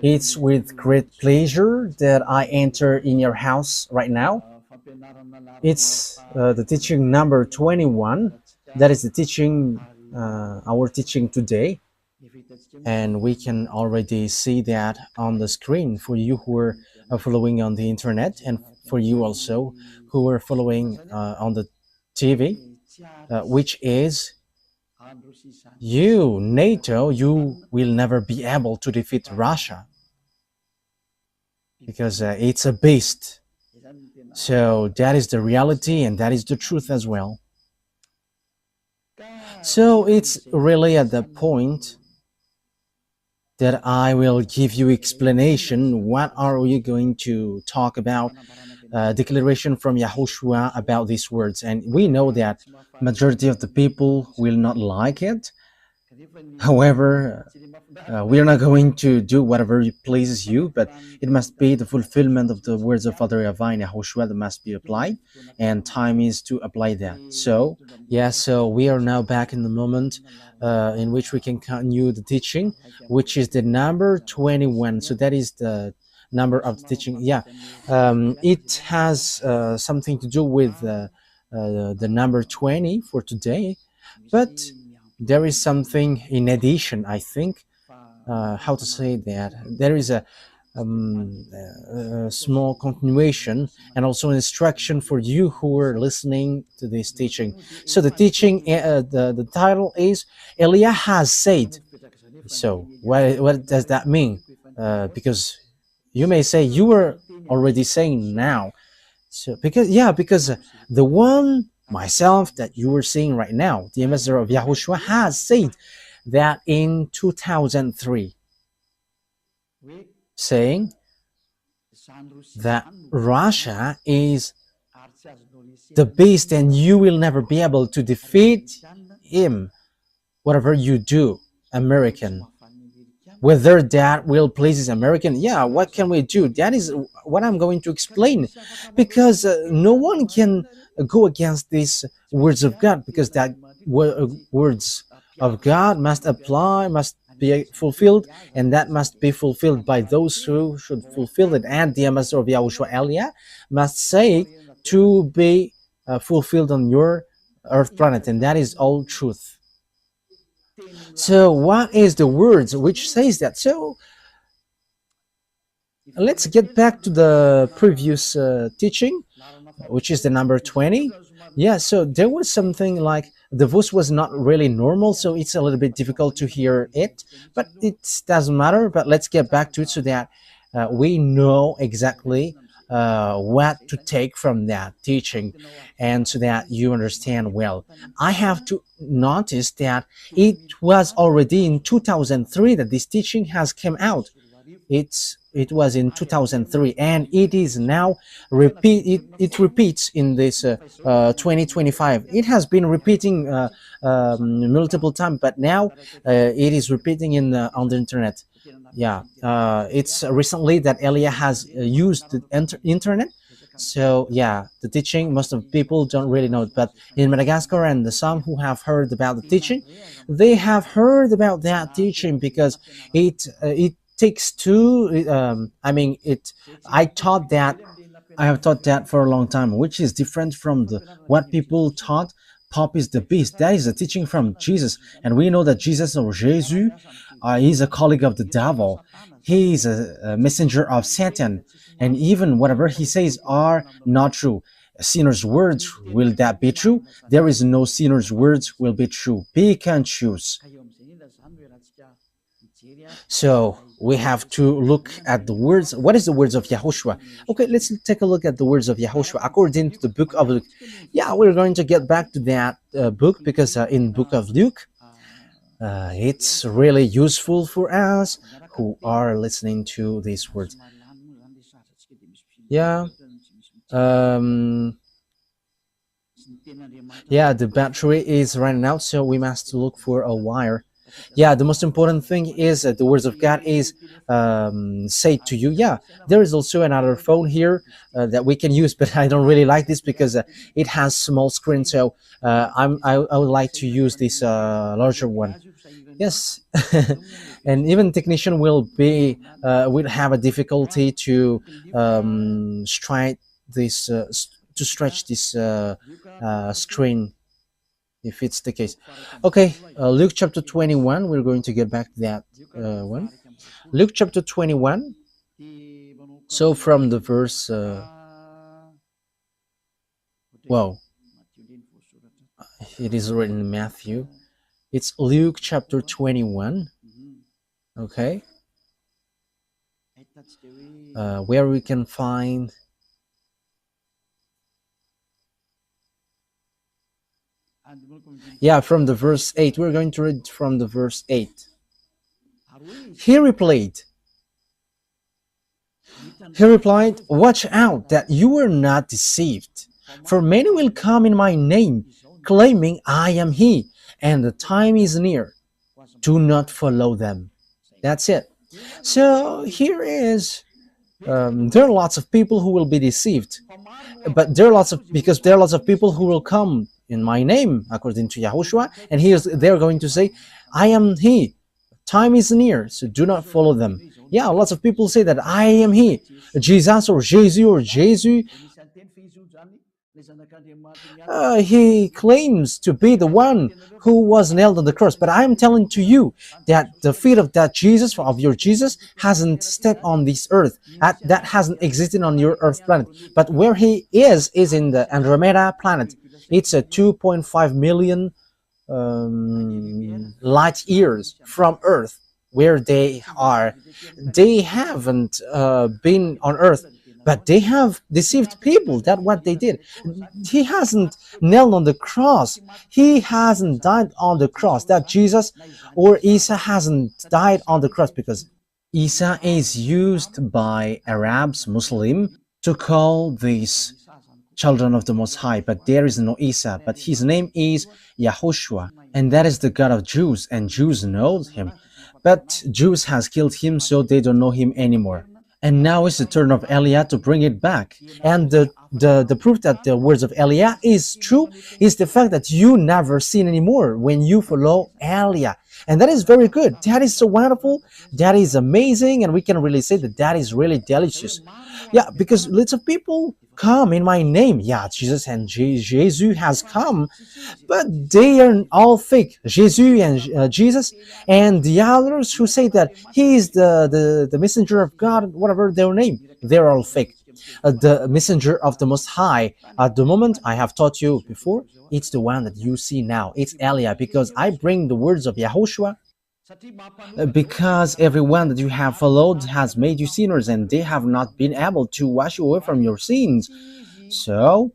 It's with great pleasure that I enter in your house right now. It's the teaching number 21. That is the teaching, our teaching today. And we can already see that on the screen for you who are following on the internet, and for you also who are following on the TV, which is you, NATO, you will never be able to defeat Russia because it's a beast. So that is the reality and that is the truth as well. So it's really at the point that I will give you explanation. What are we going to talk about? Declaration from YAHOSHUAH about these words, and we know that majority of the people will not like it. However, we are not going to do whatever pleases you, but it must be the fulfillment of the words of Father YAHVAH and YAHOSHUAH that must be applied, and time is to apply that. So, yeah, so we are now back in the moment in which we can continue the teaching, which is the number 21. So that is the number of the teaching. Yeah, it has something to do with the number 20 for today, but there is something in addition, I think. How to say that? There is a small continuation and also an instruction for you who are listening to this teaching. So the teaching, the title is Elia has said. So what does that mean? Because you may say you were already saying now. So because the one myself that you are seeing right now, the ambassador of YAHOSHUAH, has said that in 2003, saying that Russia is the beast and you will never be able to defeat him, whatever you do, American. Whether that will please American, yeah, what can we do? That is what I'm going to explain, because no one can go against these words of God, because that words of God must apply, must be fulfilled, and that must be fulfilled by those who should fulfill it. And the ambassador of YAHOSHUAH, Elia, must say to be fulfilled on your earth planet, and that is all truth. So what is the words which says that? So let's get back to the previous teaching, which is the number 20. Yeah, so there was something like the voice was not really normal, so it's a little bit difficult to hear it, but it doesn't matter. But let's get back to it so that we know exactly what to take from that teaching, and so that you understand well. I have to notice that it was already in 2003 that this teaching has come out. It was in 2003, and it is now it repeats in this 2025. It has been repeating multiple times, but now it is repeating on the internet. Yeah, it's recently that Elia has used the internet. So yeah, the teaching, most of the people don't really know it, but in Madagascar and some who have heard about the teaching, they have heard about that teaching, because it takes two. I mean, I have taught that for a long time, which is different from what people taught. Pop is the beast. That is a teaching from Jesus, and we know that Jesus, or Jesus, is a colleague of the devil. He is a messenger of Satan, and even whatever he says are not true. A sinner's words, will that be true? There is no sinner's words will be true. Pick and choose. So we have to look at the words. What is the words of YAHOSHUAH? Okay, let's take a look at the words of YAHOSHUAH according to the book of Luke. Yeah, we're going to get back to that book, because in book of Luke, it's really useful for us who are listening to these words. Yeah. Yeah, the battery is running out, so we must look for a wire. Yeah, the most important thing is that the words of God is said to you. Yeah, there is also another phone here that we can use, but I don't really like this because it has small screen. So I would like to use this larger one. Yes, and even technician will have a difficulty to stretch this screen if it's the case. Okay, Luke chapter 21. We're going to get back to that one. Luke chapter 21. So from the verse, wow, it is written in Matthew. It's Luke chapter 21. Okay, where we can find. Yeah, from the verse 8. We're going to read from the verse 8. He replied, Watch out that you are not deceived, for many will come in my name, claiming I am he, and the time is near. Do not follow them. That's it. So here is, there are lots of people who will be deceived, but there are lots of people who will come in my name, according to Yahushua, and they're going to say, I am he. Time is near, so do not follow them. Yeah, lots of people say that I am he, Jesus or Jesus. He claims to be the one who was nailed on the cross, but I am telling to you that the feet of that Jesus, of your Jesus, hasn't stepped on this earth. That hasn't existed on your earth planet. But where he is in the Andromeda planet. It's a 2.5 million light years from Earth, where they are. They haven't been on Earth, but they have deceived people. That's what they did. He hasn't knelt on the cross. He hasn't died on the cross. That Jesus or Isa hasn't died on the cross, because Isa is used by Arabs, Muslim, to call these children of the Most High, but there is no Isa, but his name is YAHOSHUAH, and that is the God of Jews, and Jews know him, but Jews has killed him, so they don't know him anymore. And now it's the turn of Eliah to bring it back. And the proof that the words of Eliah is true is the fact that you never sin anymore when you follow Eliah. And that is very good. That is so wonderful. That is amazing. And we can really say that that is really delicious. Yeah, because lots of people come in my name. Yeah, Jesus and Jesus has come, but they are all fake. Jesus and Jesus, and the others who say that he is the messenger of God, whatever their name, they're all fake. The messenger of the Most High, at the moment, I have taught you before, it's the one that you see now. It's Eliah, because I bring the words of Yahushua, because everyone that you have followed has made you sinners, and they have not been able to wash you away from your sins. So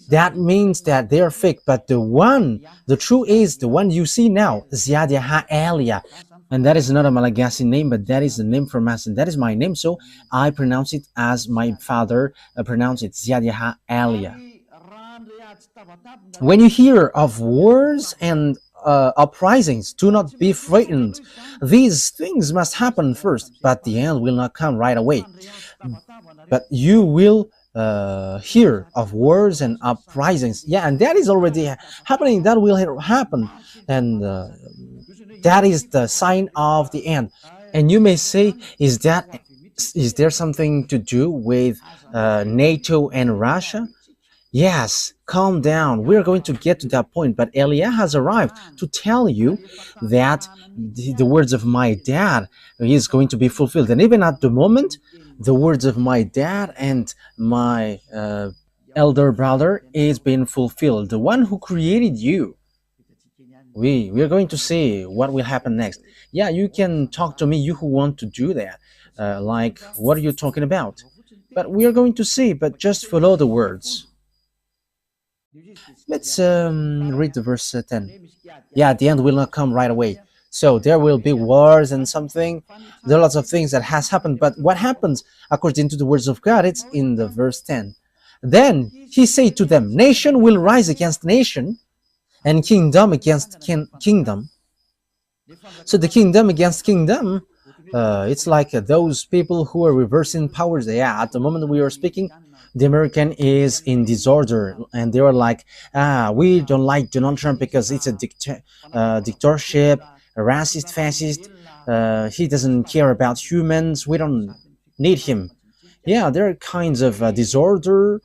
that means that they are fake, but the true is the one you see now, YAHVAH Eliah. And that is not a Malagasy name, but that is the name from us, and that is my name, so I pronounce it as my father pronounced it, YAHVAH Eliah. When you hear of wars and uprisings, do not be frightened. These things must happen first, but the end will not come right away. But you will hear of wars and uprisings. Yeah, and that is already happening. That will happen, and that is the sign of the end. And you may say, is there something to do with NATO and Russia? Yes, calm down. We're going to get to that point. But Eliah has arrived to tell you that the words of my dad is going to be fulfilled. And even at the moment, the words of my dad and my elder brother is being fulfilled. The one who created you. We are going to see what will happen next. Yeah, you can talk to me, you who want to do that. Like, what are you talking about? But we are going to see, but just follow the words. Let's read the verse 10. Yeah, the end will not come right away. So there will be wars and something. There are lots of things that has happened. But what happens according to the words of God? It's in the verse 10. Then he said to them, nation will rise against nation, and kingdom against kingdom. So the kingdom against kingdom, it's like those people who are reversing powers. Yeah, at the moment we are speaking, the American is in disorder, and they are like, we don't like Donald Trump because it's a dictatorship, a racist, fascist. He doesn't care about humans. We don't need him. Yeah, there are kinds of disorder,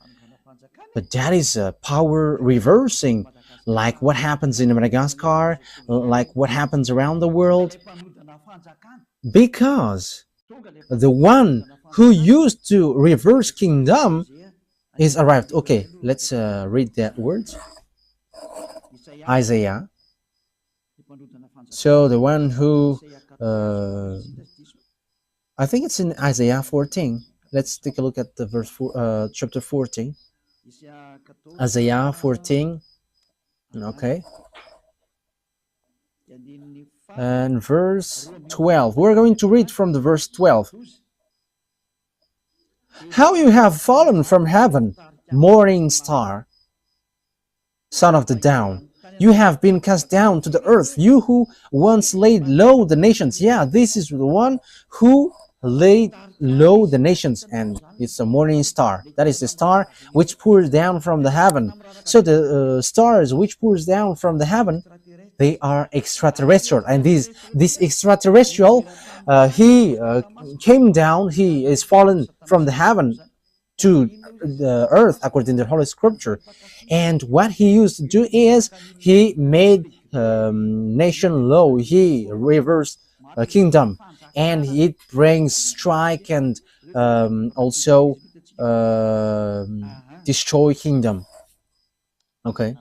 but that is power reversing, like what happens in Madagascar, like what happens around the world, because the one who used to reverse kingdom is arrived. Okay, let's read that words. Isaiah. So the one who, I think it's in Isaiah 14. Let's take a look at the chapter 14. Isaiah 14. Okay. And verse 12. We're going to read from the verse 12. How you have fallen from heaven, morning star, son of the dawn. You have been cast down to the earth, you who once laid low the nations. Yeah, this is the one who laid low the nations, and it's a morning star. That is the star which pours down from the heaven. So the stars which pours down from the heaven, they are extraterrestrial, and this extraterrestrial, he came down, he is fallen from the heaven to the earth according to the Holy Scripture. And what he used to do is he made nation low, he reversed a kingdom, and it brings strike and also destroy kingdom. Okay.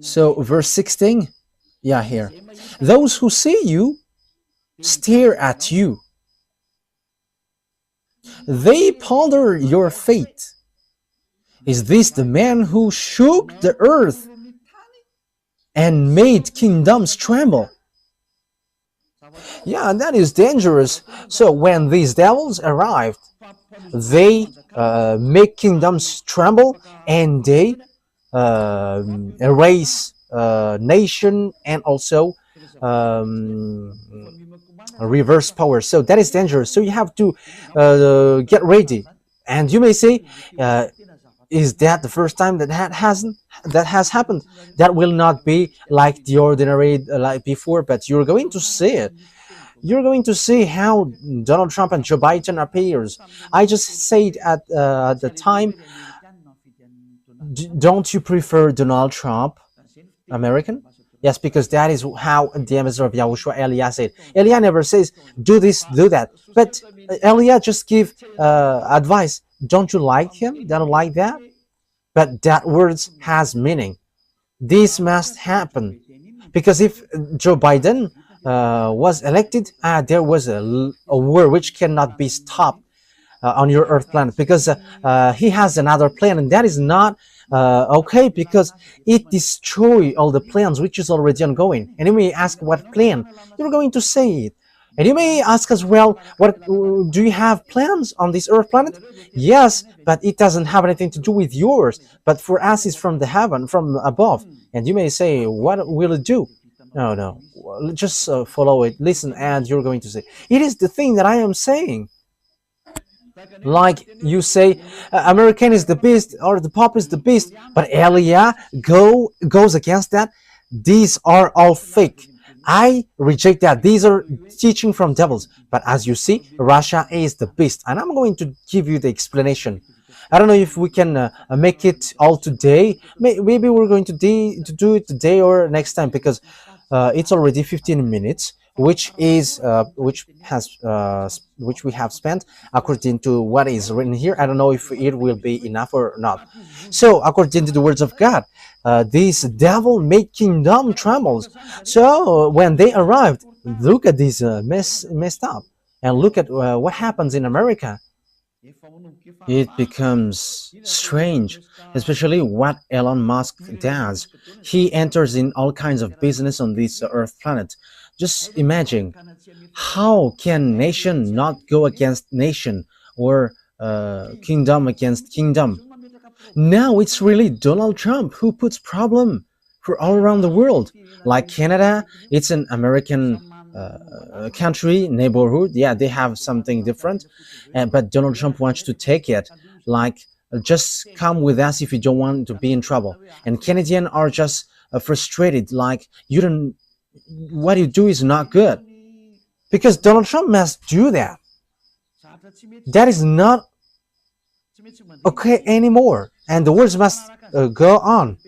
So verse 16, yeah, here. Those who see you stare at you. They ponder your fate. Is this the man who shook the earth and made kingdoms tremble? Yeah, that is dangerous. So when these devils arrived, they make kingdoms tremble, and they erase nation and also reverse power. So that is dangerous. So you have to get ready. And you may say, is that the first time that has happened? That will not be like the ordinary like before, but you're going to see it. You're going to see how Donald Trump and Joe Biden appears. I just said at the time, don't you prefer Donald Trump, American? Yes, because that is how the ambassador of YAHOSHUAH, Elia, said. Elia never says, do this, do that. But Elia just give advice. Don't you like him? Don't like that? But that words has meaning. This must happen. Because if Joe Biden was elected, there was a war which cannot be stopped on your earth planet, because he has another plan, and that is not okay, because it destroys all the plans which is already ongoing. And you may ask, what plan? You're going to say it. And you may ask as well, what do you have plans on this earth planet? Yes, but it doesn't have anything to do with yours, but for us it's from the heaven, from above. And you may say, what will it do? No, just follow it, listen, and you're going to say, it is the thing that I am saying. Like you say, American is the beast, or the Pope is the beast, but Elia goes against that. These are all fake. I reject that. These are teaching from devils. But as you see, Russia is the beast, and I'm going to give you the explanation. I don't know if we can make it all today. Maybe we're going to do it today or next time, because it's already 15 minutes, which we have spent according to what is written here. I don't know if it will be enough or not. So according to the words of God, this devil made kingdom trembles. So when they arrived, look at this messed up, and look at what happens in America. It becomes strange, especially what Elon Musk does. He enters in all kinds of business on this earth planet. Just imagine, how can nation not go against nation, or kingdom against kingdom? Now it's really Donald Trump who puts problem for all around the world. Like Canada, it's an American country, neighborhood. Yeah, they have something different, but Donald Trump wants to take it. Like just come with us if you don't want to be in trouble. And Canadians are just frustrated, like, you don't, what you do is not good, because Donald Trump must do that. That is not okay anymore, and the words must go on,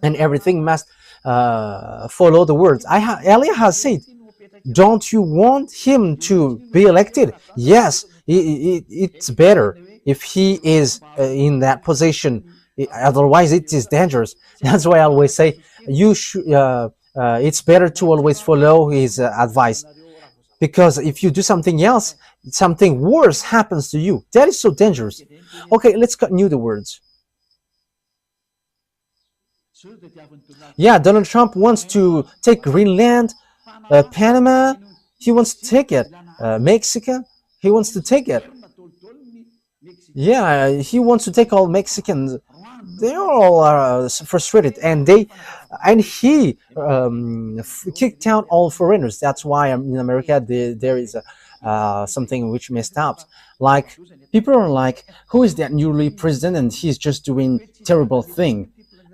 and everything must follow the words. Elia has said, don't you want him to be elected? Yes, it's better if he is in that position. Otherwise, it is dangerous. That's why I always say you should. It's better to always follow his advice, because if you do something else, something worse happens to you. That is so dangerous. Okay, let's continue the words. Yeah, Donald Trump wants to take Greenland, Panama, he wants to take it. Mexico, he wants to take it. Yeah, he wants to take all Mexicans. They all are frustrated, and he kicked out all foreigners. That's why in America there is something which messed up. Like, people are like, who is that newly president, and he's just doing terrible thing.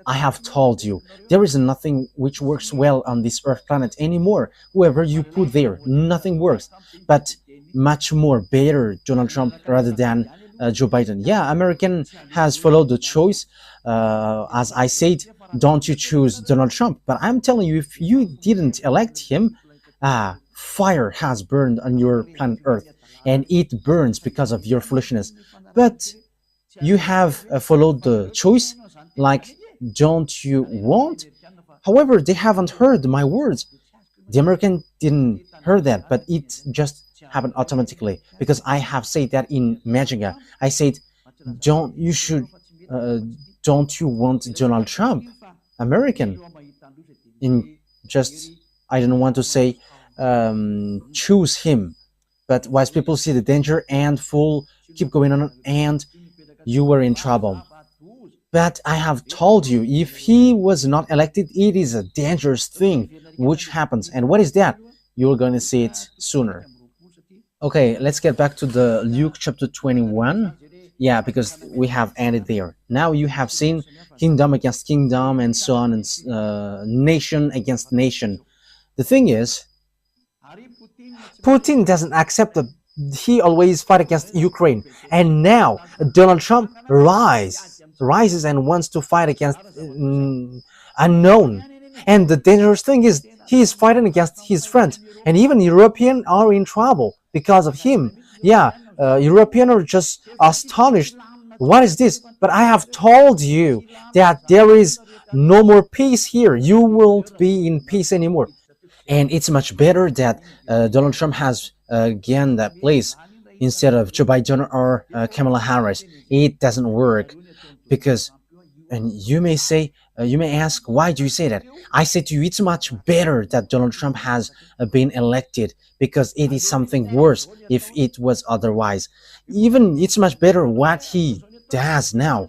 I have told you, there is nothing which works well on this earth planet anymore. Whoever you put there, nothing works. But much more better Donald Trump rather than Joe Biden. Yeah, American has followed the choice. As I said, don't you choose Donald Trump. But I'm telling you, if you didn't elect him, fire has burned on your planet Earth. And it burns because of your foolishness. But you have followed the choice, like, don't you want? However, they haven't heard my words. The American didn't hear that, but it just happened automatically, because I have said that in Majinga. I said, don't you want Donald Trump, American? In just, I don't want to say choose him, but once people see the danger and keep going on, and you were in trouble. But I have told you, if he was not elected, it is a dangerous thing which happens. And what is that? You're going to see it sooner. Okay, let's get back to the Luke chapter 21. Yeah, because we have ended there. Now you have seen kingdom against kingdom and so on, and nation against nation. The thing is, Putin doesn't accept that he always fight against Ukraine. And now Donald Trump rises and wants to fight against unknown. And the dangerous thing is, he is fighting against his friends, and even Europeans are in trouble because of him. Yeah, Europeans are just astonished. What is this? But I have told you that there is no more peace here. You won't be in peace anymore. And it's much better that Donald Trump has gained that place instead of Joe Biden or Kamala Harris. It doesn't work, because, and you may say, you may ask, why do you say that? I say to you, it's much better that Donald Trump has been elected, because it is something worse if it was otherwise. Even it's much better what he does now.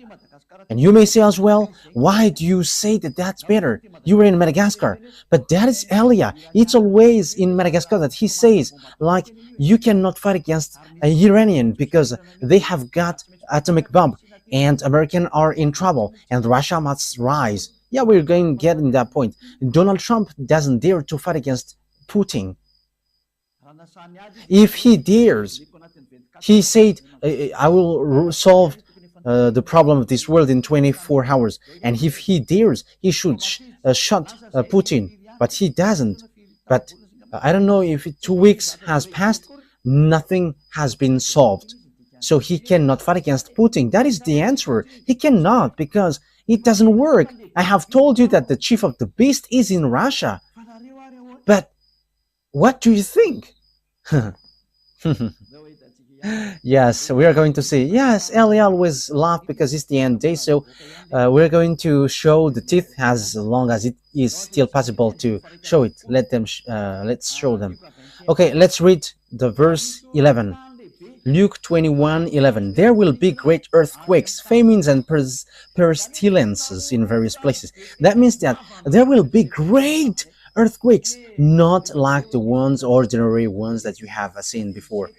And you may say as well, why do you say that that's better? You were in Madagascar. But that is Elia. It's always in Madagascar that he says, like, you cannot fight against an Iranian because they have got atomic bomb, and Americans are in trouble, and Russia must rise. Yeah, we're going to get in that point. Donald Trump doesn't dare to fight against Putin. If he dares, he said, I will solve the problem of this world in 24 hours. And if he dares, he should shut Putin. But he doesn't. But I don't know if 2 weeks has passed, nothing has been solved. So he cannot fight against Putin. That is the answer. He cannot, because it doesn't work. I have told you that the chief of the beast is in Russia. But what do you think? Yes, we are going to see. Yes, Ellie always laugh because it's the end day. So we're going to show the teeth as long as it is still possible to show it. Let's show them. Okay, let's read the verse 11. Luke 21:11. There will be great earthquakes, famines, and pestilences in various places. That means that there will be great earthquakes, not like the ordinary ones that you have seen before.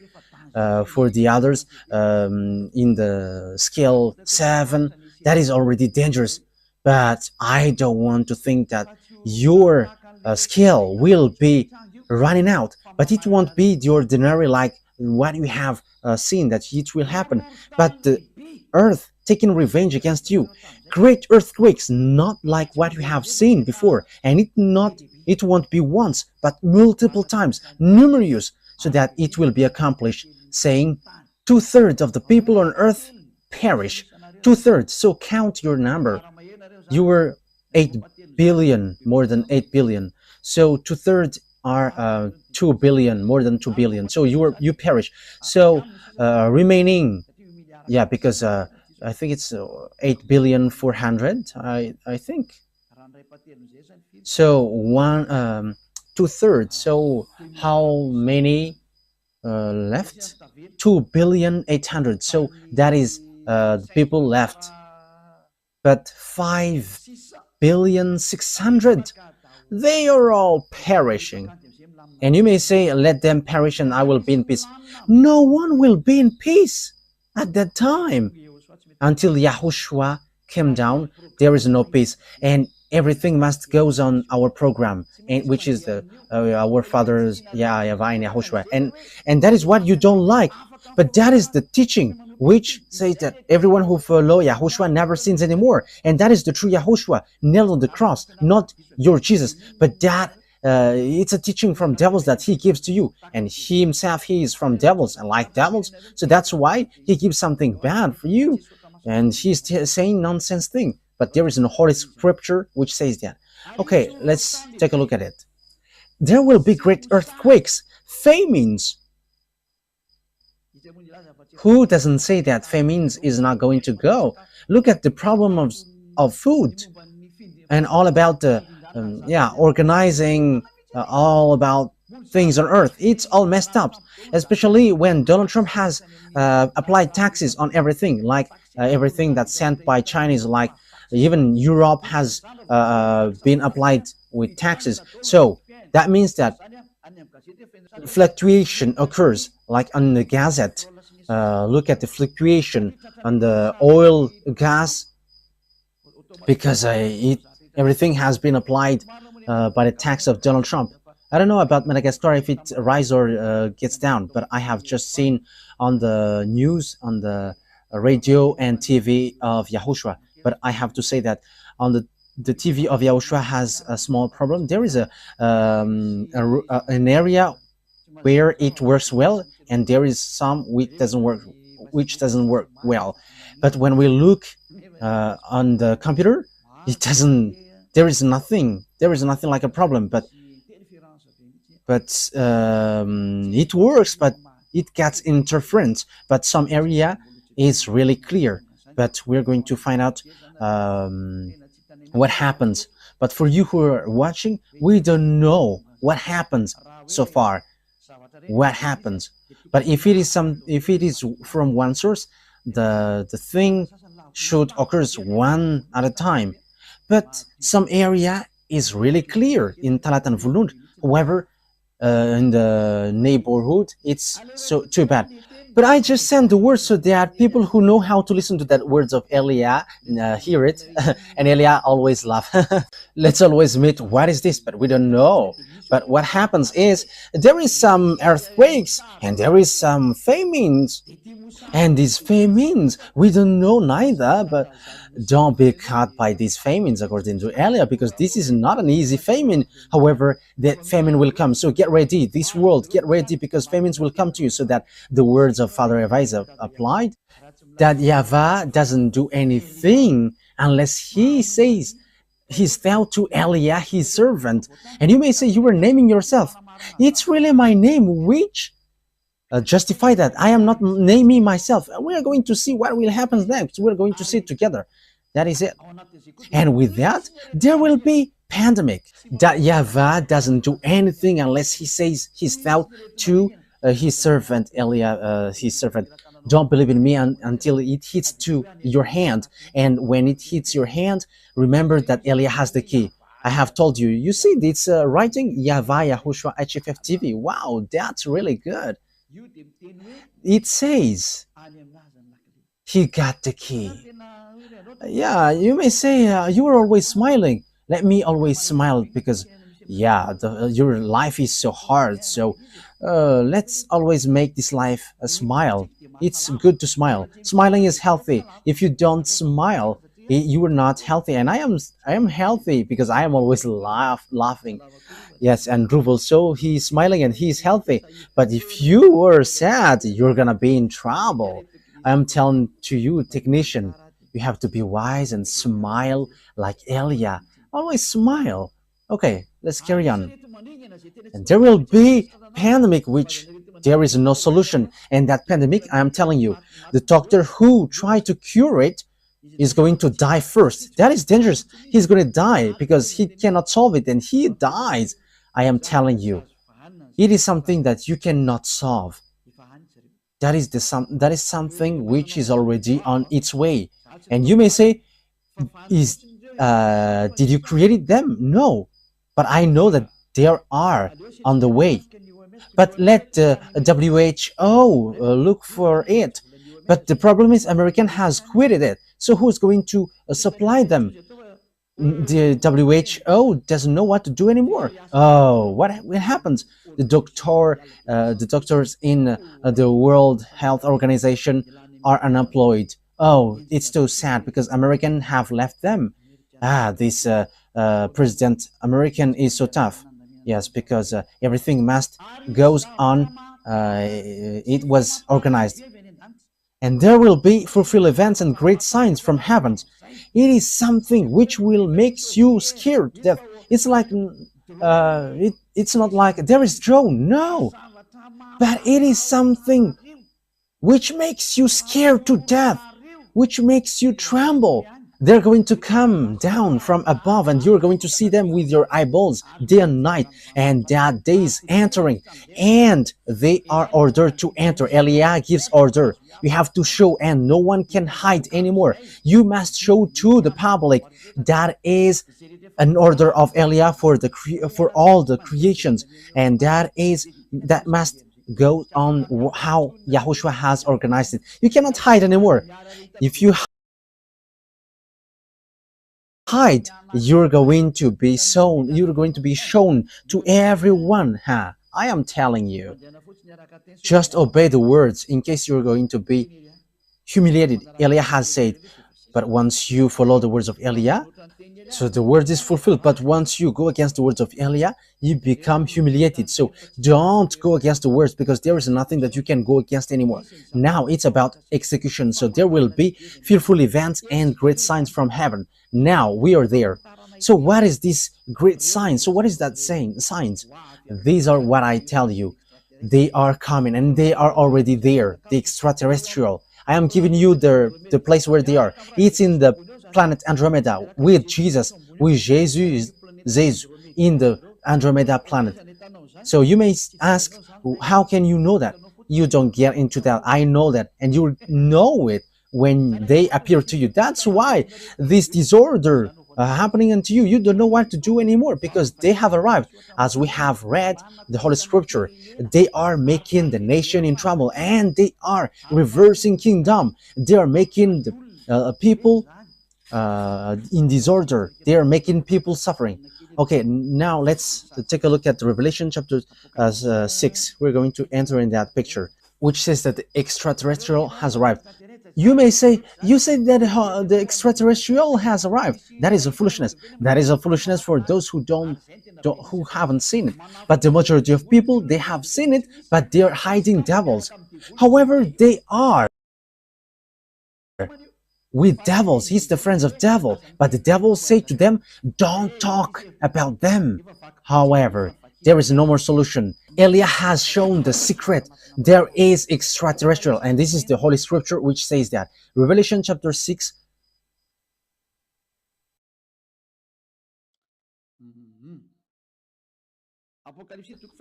for the others in the scale 7, that is already dangerous. But I don't want to think that your skill will be running out, but it won't be the ordinary like what you have seen that it will happen, but the earth taking revenge against you, great earthquakes, not like what you have seen before, and it won't be once but multiple times, numerous, so that it will be accomplished, saying 2/3 of the people on earth perish. 2/3, so count your number. You were 8 billion, more than 8 billion. So 2/3 are 2 billion, more than 2 billion. So you perish. So remaining, yeah, because I think it's 8 billion 400. I think so. 2/3. So how many left? 2 billion 800. So that is the people left. But 5 billion 600, they are all perishing. And you may say, let them perish and I will be in peace. No one will be in peace at that time. Until YAHOSHUAH came down, there is no peace. And everything must goes on our program, and which is the our fathers, YAHVAH and YAHOSHUAH. And that is what you don't like. But that is the teaching which says that everyone who follows YAHOSHUAH never sins anymore. And that is the true YAHOSHUAH, nailed on the cross, not your Jesus. But that it's a teaching from devils that he gives to you. And he himself, he is from devils and like devils. So that's why he gives something bad for you. And he's saying nonsense thing. But there is no Holy Scripture which says that. Okay, let's take a look at it. There will be great earthquakes, famines. Who doesn't say that famines is not going to go? Look at the problem of food and all about the organizing all about things on earth. It's all messed up, especially when Donald Trump has applied taxes on everything, like everything that's sent by Chinese, like even Europe has been applied with taxes. So that means that fluctuation occurs, like on the gazette. Look at the fluctuation on the oil, gas, because everything has been applied by the tax of Donald Trump. I don't know about Madagascar if it rises or gets down, but I have just seen on the news, on the radio and TV of YAHOSHUAH. But I have to say that on the TV of YAHOSHUAH has a small problem. There is an area where it works well, and there is some which doesn't work well. But when we look on the computer, it doesn't. There is nothing like a problem. But it works, but it gets interference. But some area is really clear. But we're going to find out what happens. But for you who are watching, we don't know what happens so far. What happens? But if it is from one source, the thing should occur one at a time. But some area is really clear in Talat and Vulund. However, in the neighborhood, it's so too bad. But I just send the words so that people who know how to listen to that words of Elia hear it. And Elia always laugh. Let's always admit, what is this? But we don't know. But what happens is there is some earthquakes and there is some famines. And these famines, we don't know neither, but don't be caught by these famines according to Elia, because this is not an easy famine. However, that famine will come. So get ready, this world, get ready, because famines will come to you, so that the words of Father YAHVAH is applied, that YAHVAH doesn't do anything unless he says he's vowed to Elia, his servant. And you may say you were naming yourself. It's really my name which justify that. I am not naming myself. We are going to see what will happen next. We're going to see it together. That is it. And with that, there will be pandemic. That YAHVAH doesn't do anything unless he says he's vowed to his servant, Elia, his servant. Don't believe in me until it hits to your hand. And when it hits your hand, remember that Elia has the key. I have told you. You see, it's writing YAHVAH, YAHOSHUAH, HFF TV. Wow, that's really good. It says he got the key. Yeah, you may say you are always smiling. Let me always smile because, yeah, your life is so hard. So let's always make this life a smile. It's good to smile. Smiling is healthy. If you don't smile, you are not healthy. And I am healthy because I am always laughing. Yes, and Ruvel, so he's smiling and he's healthy. But if you were sad, you're gonna be in trouble. I'm telling to you, technician, you have to be wise and smile like Elia. Always smile. Okay, let's carry on. And there will be pandemic which there is no solution. And that pandemic, I am telling you, the doctor who tried to cure it is going to die first. That is dangerous. He's going to die because he cannot solve it and he dies. I am telling you, it is something that you cannot solve. That is something which is already on its way. And you may say, is did you create them? No, but I know that they are on the way. But let the WHO look for it. But the problem is American has quitted it. So who's going to supply them? The WHO doesn't know what to do anymore. Oh, what happens? The doctors in the World Health Organization are unemployed. Oh, it's so sad because Americans have left them. This President American is so tough. Yes, because everything must goes on. It was organized, and there will be fulfill events and great signs from heaven. It is something which will makes you scared to death. It's like it's not like there is drone, no, but it is something which makes you scared to death, which makes you tremble. They're going to come down from above and you're going to see them with your eyeballs day and night, and that day is entering and they are ordered to enter. Elia gives order. You have to show and no one can hide anymore. You must show to the public. That is an order of Elia for all the creations, and that must go on how Yahushua has organized it. You cannot hide anymore. If you hide, you're going to be shown to everyone. I am telling you, just obey the words in case you're going to be humiliated. Elia has said, but once you follow the words of Elia, so the word is fulfilled. But once you go against the words of Elia, you become humiliated. So don't go against the words, because there is nothing that you can go against anymore. Now it's about execution. So there will be fearful events and great signs from heaven. Now we are there. So what is this great sign? So what is that saying? Signs. These are what I tell you. They are coming and they are already there. The extraterrestrial. I am giving you the place where they are. It's in the planet Andromeda with Jesus, with Jesus in the Andromeda planet. So you may ask, how can you know that? You don't get into that. I know that, and you know it when they appear to you. That's why this disorder happening unto you, you don't know what to do anymore, because they have arrived. As we have read the Holy Scripture, they are making the nation in trouble, and they are reversing kingdom. They are making the people in disorder. They are making people suffering. Okay, now let's take a look at the Revelation chapter 6. We're going to enter in that picture, which says that the extraterrestrial has arrived. You may say, you said that the extraterrestrial has arrived. That is a foolishness. That is a foolishness for those who who haven't seen it. But the majority of people, they have seen it, but they are hiding devils. However, they are with devils. He's the friends of devil, but the devils say to them, don't talk about them. However, there is no more solution. Elia has shown the secret. There is extraterrestrial, and this is the Holy Scripture which says that. Revelation chapter 6.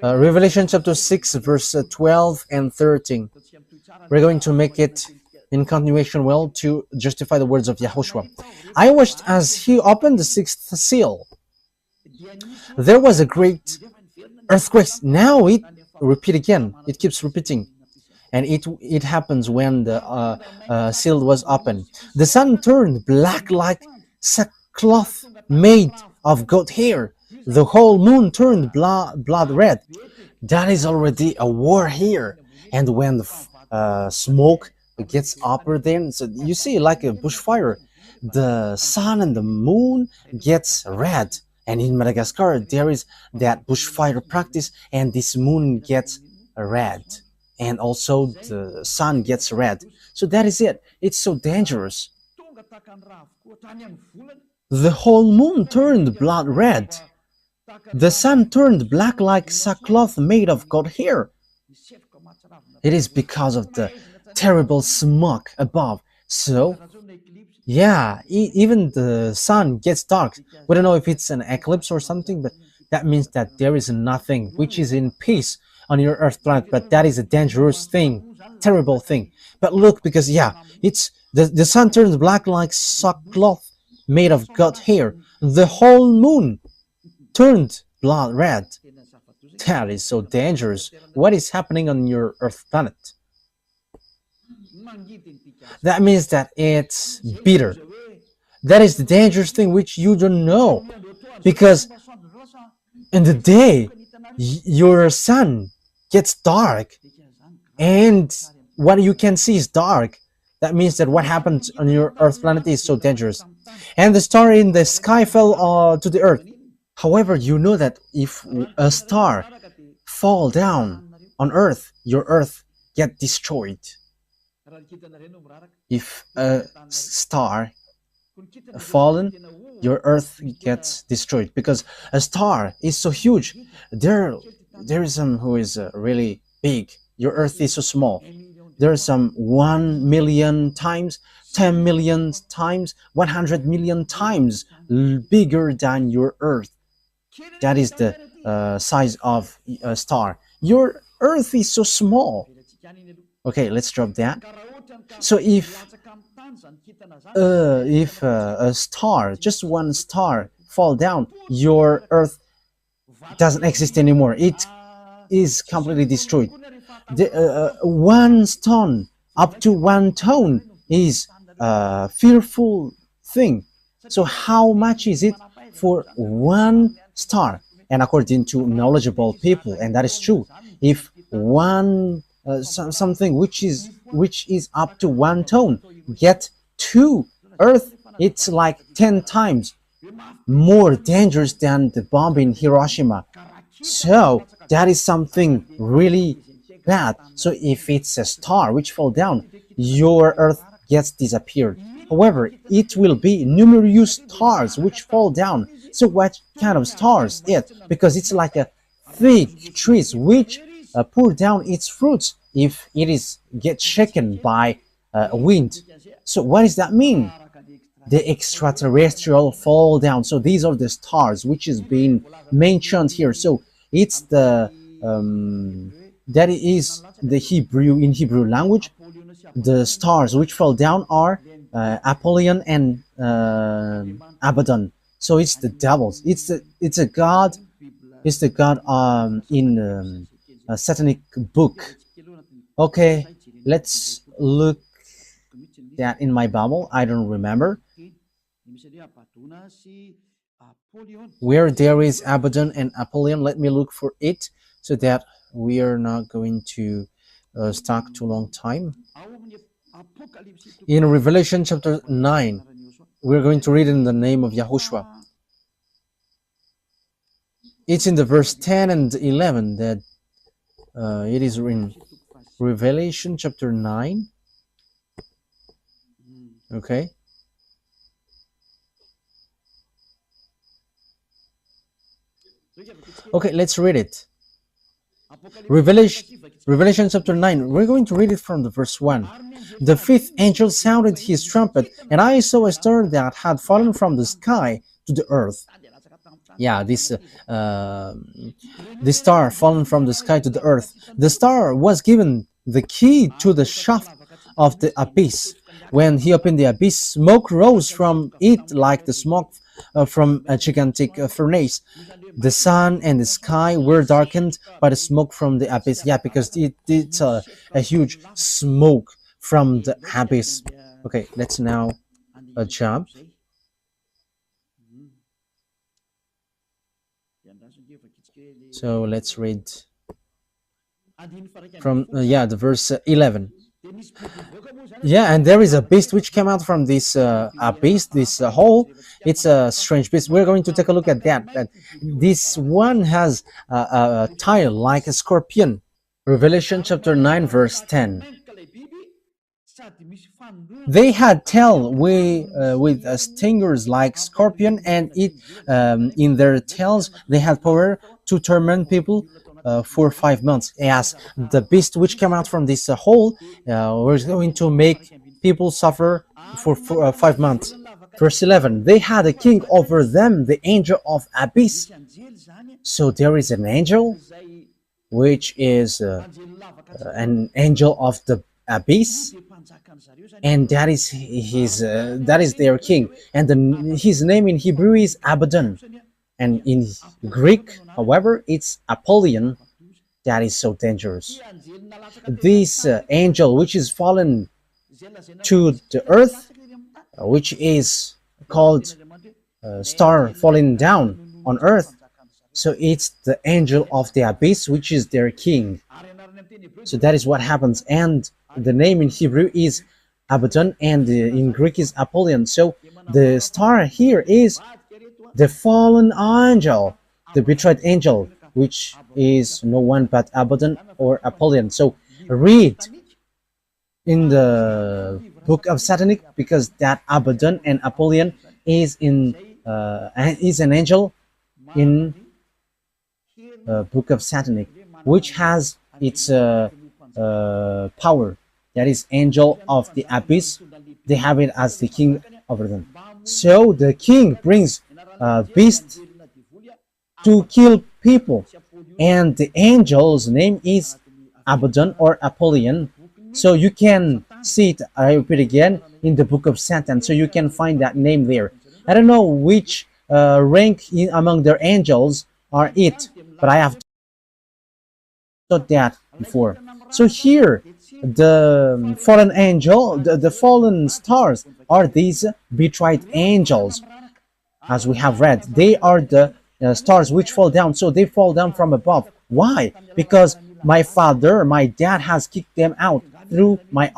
Revelation chapter 6, verse 12 and 13. We're going to make it in continuation well to justify the words of YAHOSHUAH. I watched as he opened the sixth seal. There was a great earthquake. Now it keeps repeating. and it happens when the seal was open. The sun turned black like sackcloth made of goat hair. The whole moon turned blood red. That is already a war here. And when the smoke gets upper, then so you see like a bushfire, the sun and the moon gets red. And in Madagascar, there is that bushfire practice, and this moon gets red, and also the sun gets red. So that is it. It's so dangerous. The whole moon turned blood red. The sun turned black like sackcloth made of goat hair. It is because of the terrible smoke above. So, yeah, even the sun gets dark. We don't know if it's an eclipse or something, but that means that there is nothing which is in peace on your Earth planet. But that is a dangerous thing, terrible thing. But look, because yeah, it's the sun turns black like sackcloth made of goat hair. The whole moon turned blood red. That is so dangerous. What is happening on your Earth planet? That means that it's bitter. That is the dangerous thing which you don't know. Because in the day, your sun gets dark, and what you can see is dark. That means that what happened on your Earth planet is so dangerous. And the star in the sky fell to the Earth. However, you know that if a star fall down on Earth, your Earth get destroyed. If a star fallen, your Earth gets destroyed, because a star is so huge. There is some who is really big. Your Earth is so small. There are some 1 million times, 10 million times, 100 million times bigger than your Earth. That is the size of a star. Your Earth is so small. Okay, let's drop that. So if a star, just one star, fall down, your Earth doesn't exist anymore. It is completely destroyed. One stone up to 1 ton is a fearful thing. So how much is it for one star? And according to knowledgeable people, and that is true, if one something which is up to 1 ton get to Earth, it's like 10 times more dangerous than the bomb in Hiroshima. So that is something really bad. So if it's a star which fall down, your Earth gets disappeared. However, it will be numerous stars which fall down. So what kind of stars it? Because it's like a thick trees which pour down its fruits if it is get shaken by wind. So what does that mean? The extraterrestrial fall down. So these are the stars which is being mentioned here. So it's the that is the Hebrew, in Hebrew language, the stars which fall down are Apollyon and Abaddon. So it's the devils. It's a god. It's the god in a satanic book. Okay, let's look that in my Bible. I don't remember where there is Abaddon and Apollyon. Let me look for it so that we are not going to stuck too long time. In Revelation chapter 9, we're going to read in the name of YAHOSHUAH. It's in the verse 10 and 11 that it is in Revelation chapter 9. Okay. Okay, let's read it. Revelation chapter 9. We're going to read it from the verse 1. The fifth angel sounded his trumpet, and I saw a star that had fallen from the sky to the earth. Yeah, this star fallen from the sky to the earth. The star was given the key to the shaft of the abyss. When he opened the abyss, smoke rose from it like the smoke from a gigantic furnace. The sun and the sky were darkened by the smoke from the abyss. Yeah, because it's a huge smoke from the abyss. Okay, let's now jump. So let's read from yeah, the verse 11. Yeah, and there is a beast which came out from this abyss, this hole. It's a strange beast. We're going to take a look at that. And this one has a tail like a scorpion. Revelation chapter 9 verse 10. They had tail with stingers like scorpion, and it in their tails they had power to torment people for 5 months. Yes, the beast which came out from this hole was going to make people suffer for 5 months. Verse 11, they had a king over them, the angel of abyss. So there is an angel which is an angel of the abyss, and that is their king, and his name in Hebrew is Abaddon, and in Greek, however, it's Apollyon. That is so dangerous. This angel which is fallen to the earth, which is called star falling down on earth, so it's the angel of the abyss, which is their king. So that is what happens, and the name in Hebrew is Abaddon, and in Greek is Apollyon. So the star here is the fallen angel, the betrayed angel, which is no one but Abaddon or Apollyon. So read in the book of Satanic, because that Abaddon and Apollyon is an angel in book of Satanic, which has its power. That is angel of the abyss. They have it as the king over them. So the king brings a beast to kill people, and the angel's name is Abaddon or Apollyon. So you can see it, I repeat again, in the book of Satan. So you can find that name there. I don't know which rank among their angels are it, but I have taught that before. So here, the fallen angel, the fallen stars are these betrayed angels, as we have read. They are the stars which fall down. So they fall down from above. Why? Because my father, my dad has kicked them out through my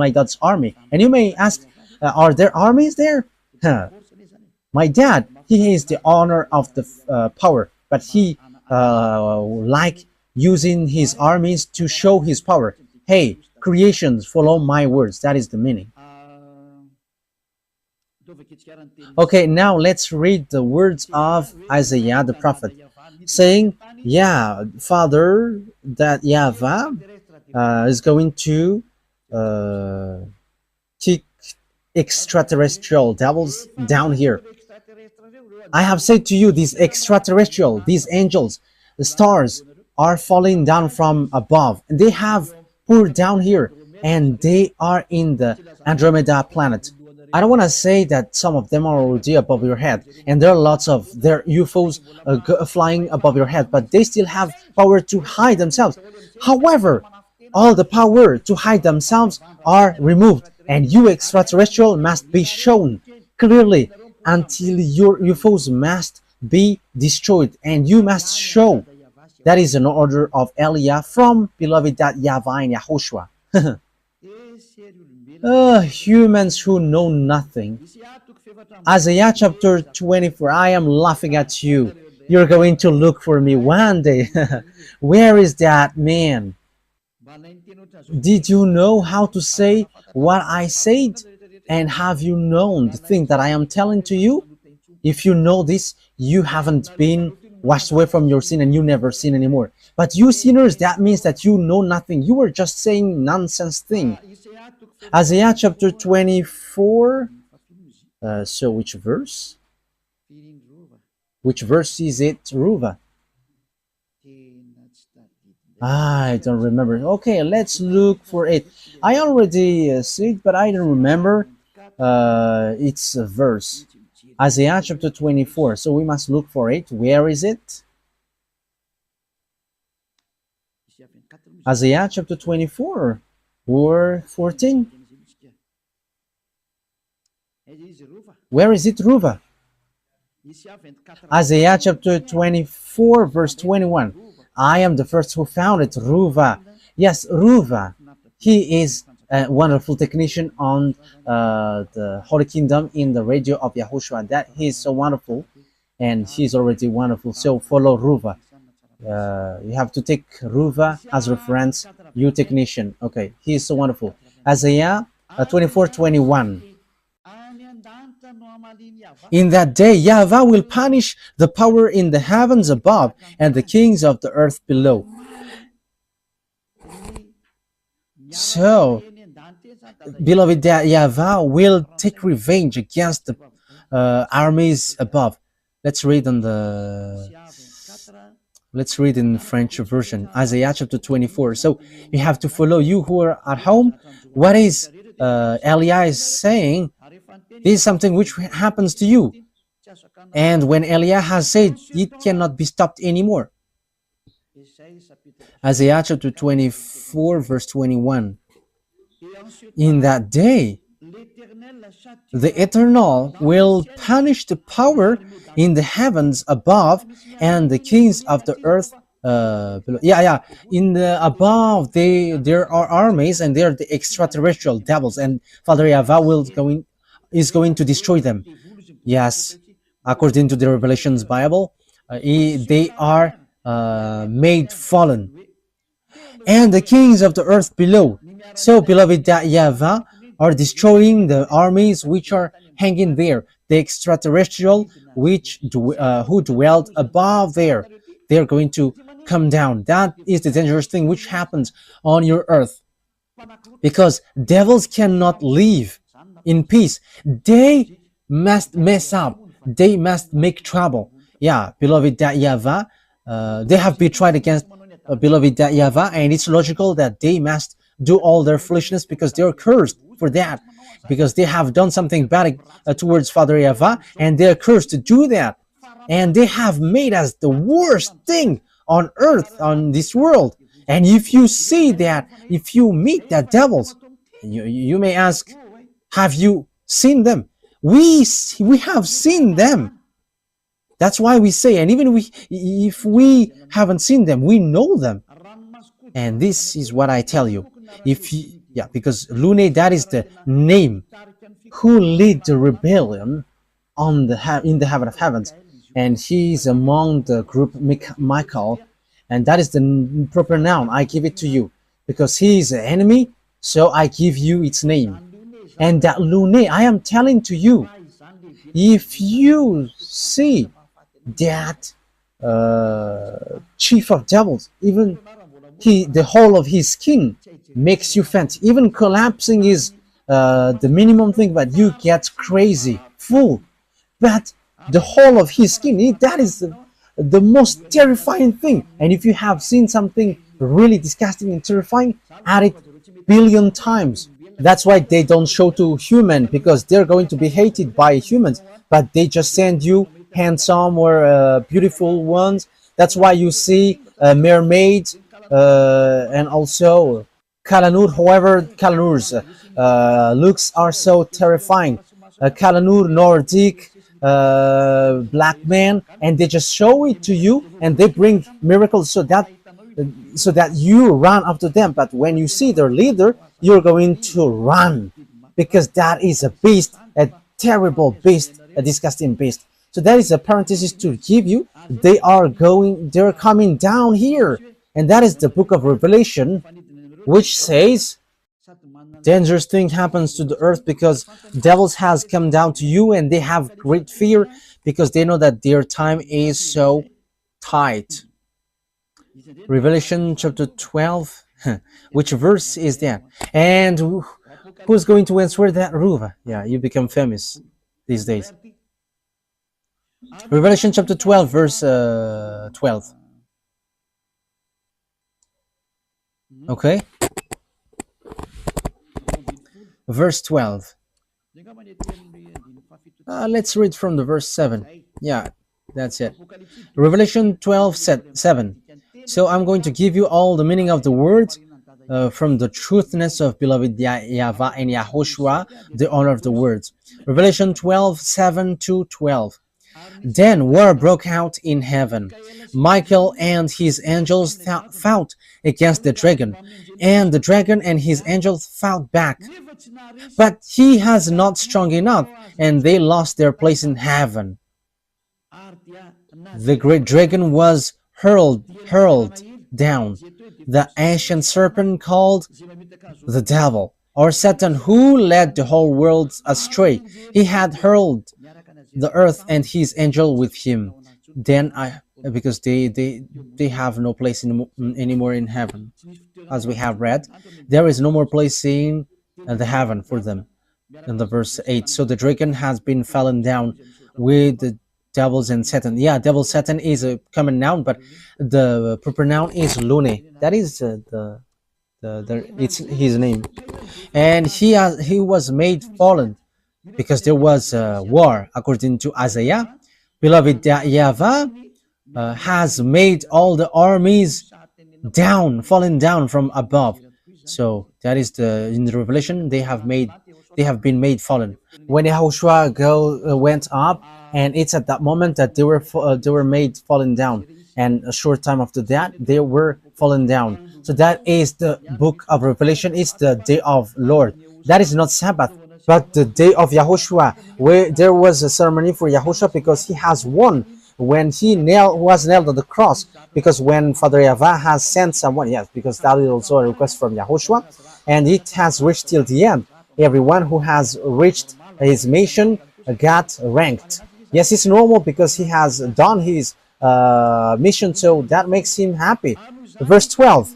dad's army. And you may ask, are there armies there? My dad, he is the owner of the power, but he like using his armies to show his power. Hey, creations, follow my words. That is the meaning. Okay, now let's read the words of Isaiah the prophet, saying, yeah, Father, that YAHVAH is going to kick extraterrestrial devils down here. I have said to you, these extraterrestrial, these angels, the stars, are falling down from above. They have poured down here, and they are in the Andromeda planet. I don't want to say that some of them are already above your head, and there are lots of their UFOs flying above your head, but they still have power to hide themselves. However, all the power to hide themselves are removed, and you extraterrestrial must be shown clearly until your UFOs must be destroyed, and you must show. That is an order of Elia from beloved YAHVAH and YAHOSHUAH. Humans who know nothing. Isaiah chapter 24. I am laughing at you. You're going to look for me one day. Where is that man? Did you know how to say what I said? And have you known the thing that I am telling to you? If you know this, you haven't been washed away from your sin, and you never sin anymore. But you sinners, that means that you know nothing. You were just saying nonsense thing. Isaiah chapter 24. So which verse? Which verse is it, Ruva? I don't remember. Okay, let's look for it. I already see it, but I don't remember its verse. Isaiah chapter 24. So we must look for it. Where is it? Isaiah chapter 24 or 14. Where is it, Ruva? Isaiah chapter 24 verse 21. I am the first who found it, Ruva. Yes, Ruva. He is a wonderful technician on the Holy Kingdom in the radio of YAHOSHUAH. That he is so wonderful, and he's already wonderful. So follow Ruva. You have to take Ruva as reference, you technician. Okay, he is so wonderful. Isaiah 24:21. In that day, YAHVAH will punish the power in the heavens above and the kings of the earth below. So, beloved, that YAHVAH will take revenge against the armies above. Let's read in French version, Isaiah chapter 24. So you have to follow, you who are at home. What is Elia is saying? This is something which happens to you. And when Elia has said, it cannot be stopped anymore. Isaiah chapter 24 verse 21. In that day, the Eternal will punish the power in the heavens above and the kings of the earth below. In the above, there are armies, and they are the extraterrestrial devils, and Father YAHVAH is going to destroy them. Yes, according to the Revelations Bible, they are made fallen, and the kings of the earth below. So, beloved, that YAHVAH are destroying the armies which are hanging there, the extraterrestrial who dwelled above there. They're going to come down. That is the dangerous thing which happens on your earth, because devils cannot live in peace. They must mess up. They must make trouble. Yeah, beloved, that YAHVAH, they have betrayed against beloved that YAHVAH, and it's logical that they must do all their foolishness, because they're cursed for that, because they have done something bad towards Father YAHVAH, and they're cursed to do that, and they have made us the worst thing on earth, on this world. And if you see that, if you meet that devils, you may ask, have you seen them? We have seen them. That's why we say, and even if we haven't seen them, we know them. And this is what I tell you. Because Lune, that is the name who lead the rebellion in the heaven of heavens, and he is among the group Michael, and that is the proper noun. I give it to you because he is an enemy, so I give you its name. And that Lune, I am telling to you, if you see that chief of devils, even the whole of his skin makes you faint. Even collapsing is the minimum thing, but you get crazy, full. But the whole of his skin, that is the most terrifying thing. And if you have seen something really disgusting and terrifying, add it billion times. That's why they don't show to human, because they're going to be hated by humans, but they just send you handsome or beautiful ones. That's why you see mermaids and also Kalanur. However, Kalanur's looks are so terrifying. Kalanur, Nordic, black man, and they just show it to you, and they bring miracles so that you run after them. But when you see their leader, you're going to run, because that is a beast, a terrible beast, a disgusting beast. So that is a parenthesis to give you. They're coming down here, and that is the book of Revelation, which says dangerous thing happens to the earth because devils has come down to you, and they have great fear because they know that their time is so tight. Revelation chapter 12. Which verse is that? And who's going to answer that, Ruva? Yeah, you become famous these days. Revelation chapter 12, verse 12. Okay? Verse 12. Let's read from the verse 7. Yeah, that's it. Revelation 12, 7. So I'm going to give you all the meaning of the words from the truthness of beloved YAHVAH and YAHOSHUAH, the honor of the words. Revelation 12, 7 to 12. Then war broke out in heaven. Michael and his angels fought against the dragon, and the dragon and his angels fought back. But he has not strong enough, and they lost their place in heaven. The great dragon was hurled down, the ancient serpent called the devil, or Satan, who led the whole world astray. He had hurled the earth and his angel with him. Then because they have no place anymore in heaven, as we have read, there is no more place in the heaven for them. In the verse 8, so the dragon has been fallen down with the devils and Satan. Yeah, devil Satan is a common noun, but the proper noun is Lune. That is it's his name, and he was made fallen because there was a war, according to Isaiah. Beloved YAHVAH has made all the armies fallen down from above. So that is in the Revelation they have been made fallen. When YAHOSHUAH went up, and it's at that moment that they were made fallen down, and a short time after that they were fallen down. So that is the book of Revelation. It's the day of Lord. That is not Sabbath, but the day of YAHOSHUAH, where there was a ceremony for YAHOSHUAH because he has won when he was nailed on the cross. Because when Father YAHVAH has sent someone, yes, because that is also a request from YAHOSHUAH, and it has reached till the end. Everyone who has reached his mission got ranked. Yes, it's normal because he has done his mission, so that makes him happy. Verse 12.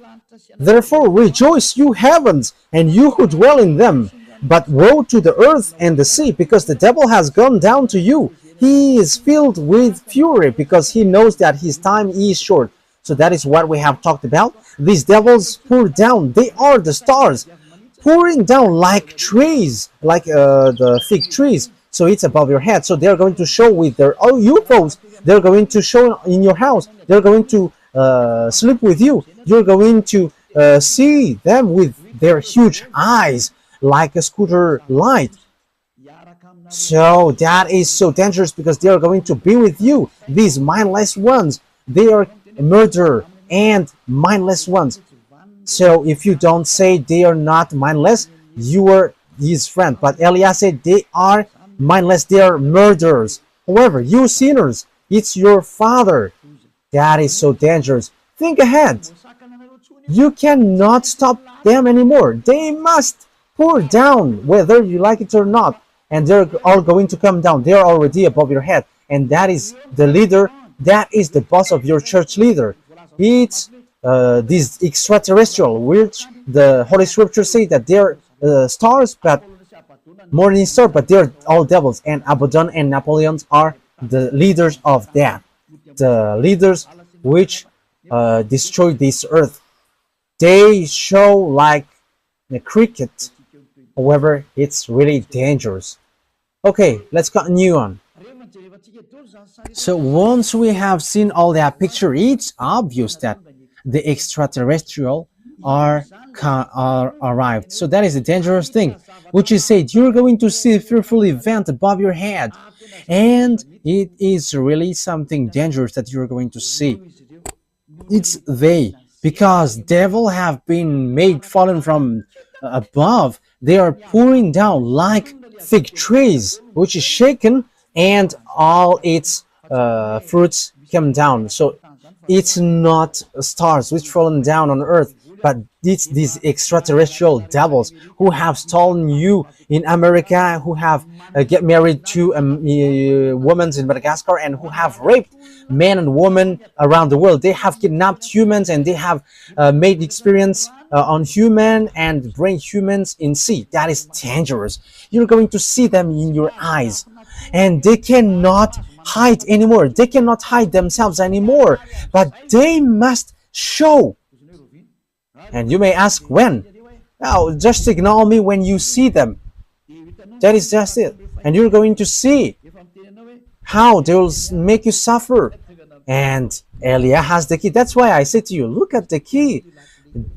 Therefore rejoice, you heavens, and you who dwell in them. But woe to the earth and the sea, because the devil has gone down to you. He is filled with fury because he knows that his time is short. So that is what we have talked about. These devils pour down. They are the stars, pouring down like trees, like the fig trees. So it's above your head. So they're going to show with their UFOs. They're going to show in your house. They're going to sleep with you. You're going to see them with their huge eyes, like a scooter light. So that is so dangerous because they are going to be with you. These mindless ones, they are murder and mindless ones. So if you don't say they are not mindless, you are his friend. But Elias said they are mindless, they are murderers. However, you sinners, it's your father. That is so dangerous. Think ahead. You cannot stop them anymore. They must pour down, whether you like it or not. And they're all going to come down. They are already above your head. And that is the leader. That is the boss of your church leader. It's this extraterrestrial, which the Holy Scriptures say that they're stars, but morning star, but they're all devils. And Abaddon and Napoleon are the leaders of that. The leaders which destroy this earth. They show like a cricket. However, it's really dangerous. Okay, let's continue on. So once we have seen all that picture, it's obvious that the extraterrestrial are arrived. So that is a dangerous thing, which is said you're going to see a fearful event above your head, and it is really something dangerous that you're going to see. It's they, because devil have been made fallen from above. They are pouring down like fig trees, which is shaken, and all its fruits come down. So it's not stars which fallen down on earth, but it's these extraterrestrial devils who have stolen you in America, who have get married to women in Madagascar, and who have raped men and women around the world. They have kidnapped humans, and they have made experience on human and bring humans in sea. That is dangerous. You're going to see them in your eyes, and they cannot hide anymore. They cannot hide themselves anymore, but they must show. And you may ask when. Now, just ignore me when you see them. That is just it. And you're going to see How they will make you suffer. And Elia has the key. That's why I said to you, look at the key.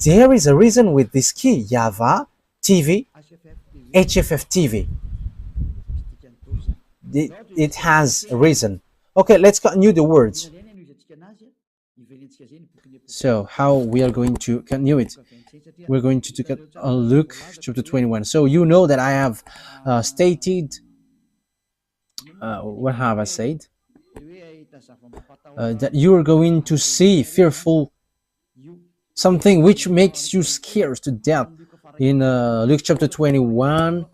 There is a reason with this key. YAHVAH TV, HFF TV. It has a reason. Okay, let's continue the words. So how we are going to continue it? We're going to take a look chapter 21. So you know that I have stated, what have I said? That you are going to see fearful something which makes you scared to death in Luke chapter 21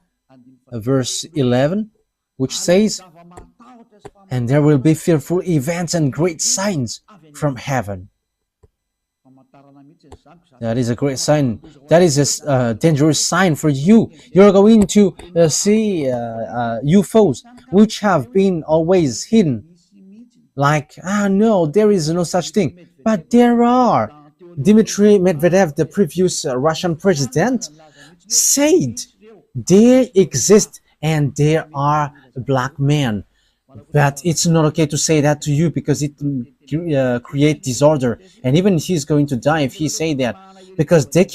verse 11, which says, and there will be fearful events and great signs from heaven. That is a great sign. That is a dangerous sign for you. You're going to see UFOs which have been always hidden. Like, no, there is no such thing. But there are. Dmitry Medvedev, the previous Russian president, said they exist and there are black men. But it's not okay to say that to you because it creates disorder. And even he's going to die if he say that, because they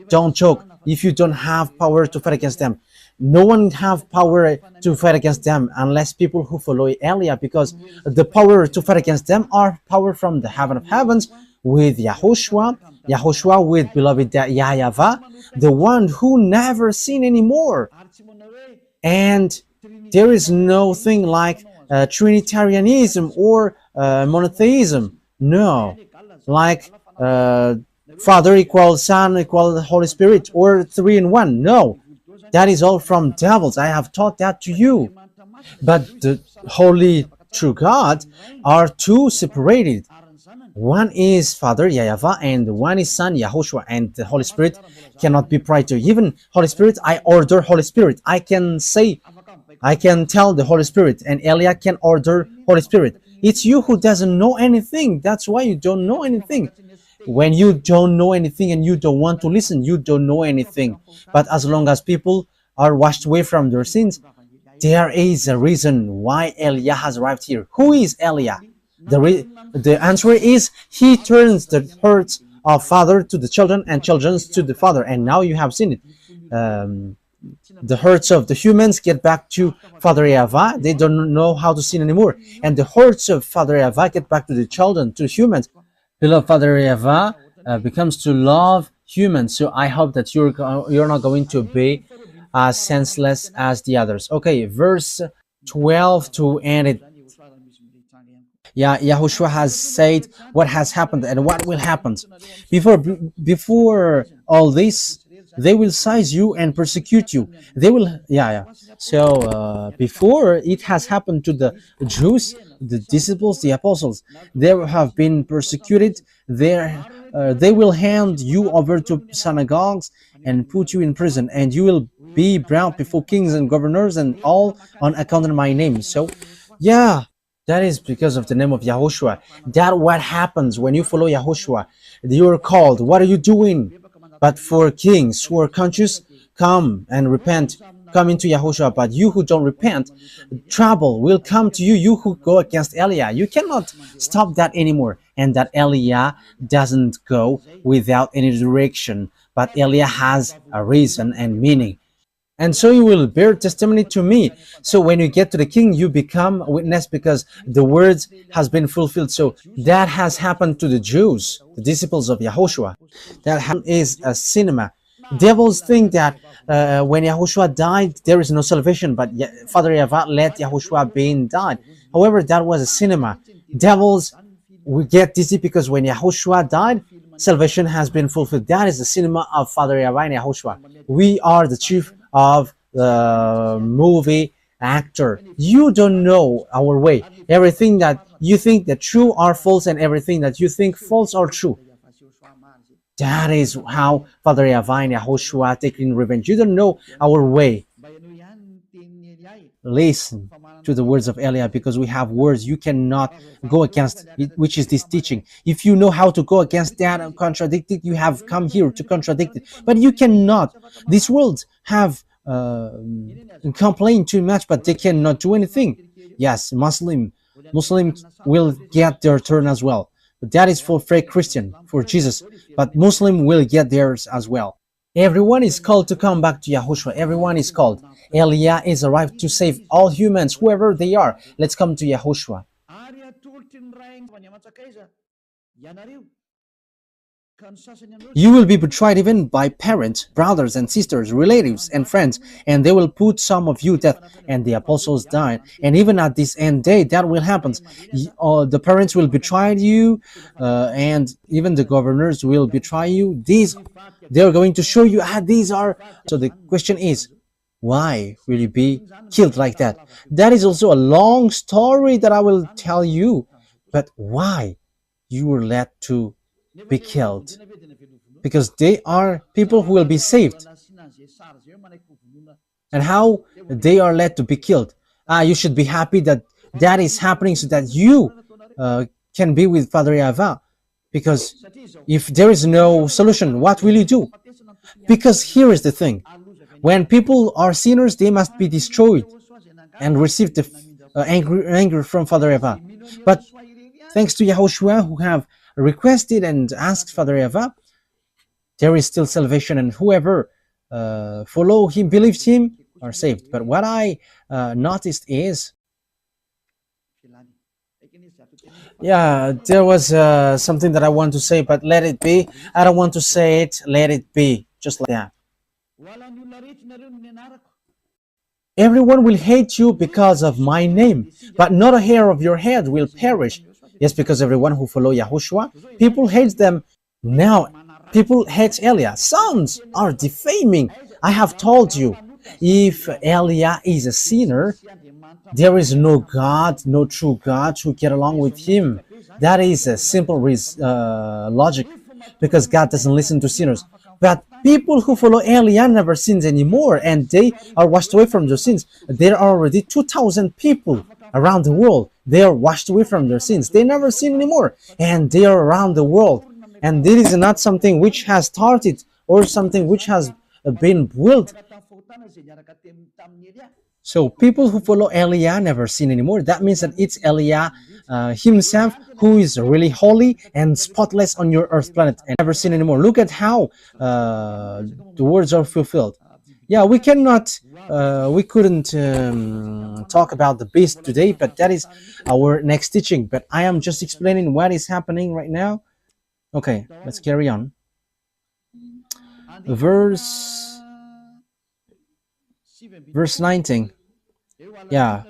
don't joke if you don't have power to fight against them. No one have power to fight against them unless people who follow Elia, because the power to fight against them are power from the heaven of heavens with YAHOSHUAH with beloved YAHVAH, the one who never seen anymore. And there is no thing like Trinitarianism or monotheism. No, like Father equals Son equals Holy Spirit or 3 in 1. No, that is all from devils. I have taught that to you. But the holy true God are two separated. One is Father YAHVAH and one is Son YAHOSHUAH, and the Holy Spirit cannot be prior to. Even Holy Spirit, I order Holy Spirit. I can tell the Holy Spirit, and Elia can order Holy Spirit. It's you who doesn't know anything. That's why you don't know anything. When you don't know anything and you don't want to listen, you don't know anything. But as long as people are washed away from their sins, there is a reason why Elia has arrived here. Who is Elia? The answer is he turns the hearts of father to the children and children to the father. And now you have seen it. The hearts of the humans get back to Father YAHVAH. They don't know how to sin anymore. And the hearts of Father YAHVAH get back to the children, to the humans. Beloved Father YAHVAH becomes to love humans. So I hope that you're not going to be as senseless as the others. Okay, verse 12 to end it. YAHOSHUAH has said what has happened and what will happen. Before all this, they will seize you and persecute you. They will, So before it has happened to the Jews, the disciples, the apostles, they have been persecuted. They will hand you over to synagogues and put you in prison, and you will be brought before kings and governors, and all on account of my name. So, that is because of the name of YAHOSHUAH. That what happens when you follow YAHOSHUAH. You are called. What are you doing? But for kings who are conscious, come and repent. Come into YAHOSHUAH. But you who don't repent, trouble will come to you. You who go against Elia. You cannot stop that anymore. And that Elia doesn't go without any direction. But Elia has a reason and meaning. And so you will bear testimony to me. So when you get to the king, you become a witness because the words has been fulfilled. So that has happened to the Jews, the disciples of YAHOSHUAH. That is a cinema. Devils think that when YAHOSHUAH died, there is no salvation, but Father YAHVAH let YAHOSHUAH being died. However, that was a cinema. Devils will get dizzy because when YAHOSHUAH died, salvation has been fulfilled. That is the cinema of Father YAHVAH and YAHOSHUAH. We are the chief of the movie actor. You don't know our way. Everything that you think that true are false, and everything that you think false are true. That is how Father YAHVAH and YAHOSHUAH taking revenge. You don't know our way. Listen to the words of Elia, because we have words you cannot go against, which is this teaching. If you know how to go against that and contradict it, you have come here to contradict it. But you cannot. These words have complained too much, but they cannot do anything. Yes, Muslims will get their turn as well. But that is for fake Christian, for Jesus. But Muslim will get theirs as well. Everyone is called to come back to Yahushua. Everyone is called. Elia is arrived to save all humans, whoever they are. Let's come to Yahushua. You will be betrayed even by parents, brothers and sisters, relatives and friends, and they will put some of you to death. And the apostles died. And even at this end day, that will happen. The parents will betray you, and even the governors will betray you. They're going to show you, these are. So the question is, why will you be killed like that? That is also a long story that I will tell you. But why you were led to be killed? Because they are people who will be saved. And how they are led to be killed? You should be happy that that is happening so that you can be with Father YAHVAH. Because if there is no solution, what will you do? Because here is the thing. When people are sinners, they must be destroyed and receive the anger from Father YAHVAH. But thanks to YAHOSHUAH, who have requested and asked Father YAHVAH, there is still salvation, and whoever follow him, believes him, are saved. But what I noticed is, there was something that I want to say, but let it be. I don't want to say it. Let it be. Just like that. Everyone will hate you because of my name, but not a hair of your head will perish. Yes, because everyone who follow Yahushua, people hate them. Now, people hate Elia. Sons are defaming. I have told you, if Elia is a sinner, there is no God, no true God who get along with him. That is a simple logic, because God doesn't listen to sinners. But people who follow Elia never sins anymore, and they are washed away from their sins. There are already 2,000 people around the world. They are washed away from their sins. They never sin anymore, and they are around the world. And this is not something which has started or something which has been built. So people who follow Elia never sin anymore. That means that it's Elia himself who is really holy and spotless on your earth planet and never sin anymore. Look at how the words are fulfilled. Yeah, we couldn't talk about the beast today, but that is our next teaching. But I am just explaining what is happening right now. Okay, let's carry on. Verse 19. Yeah.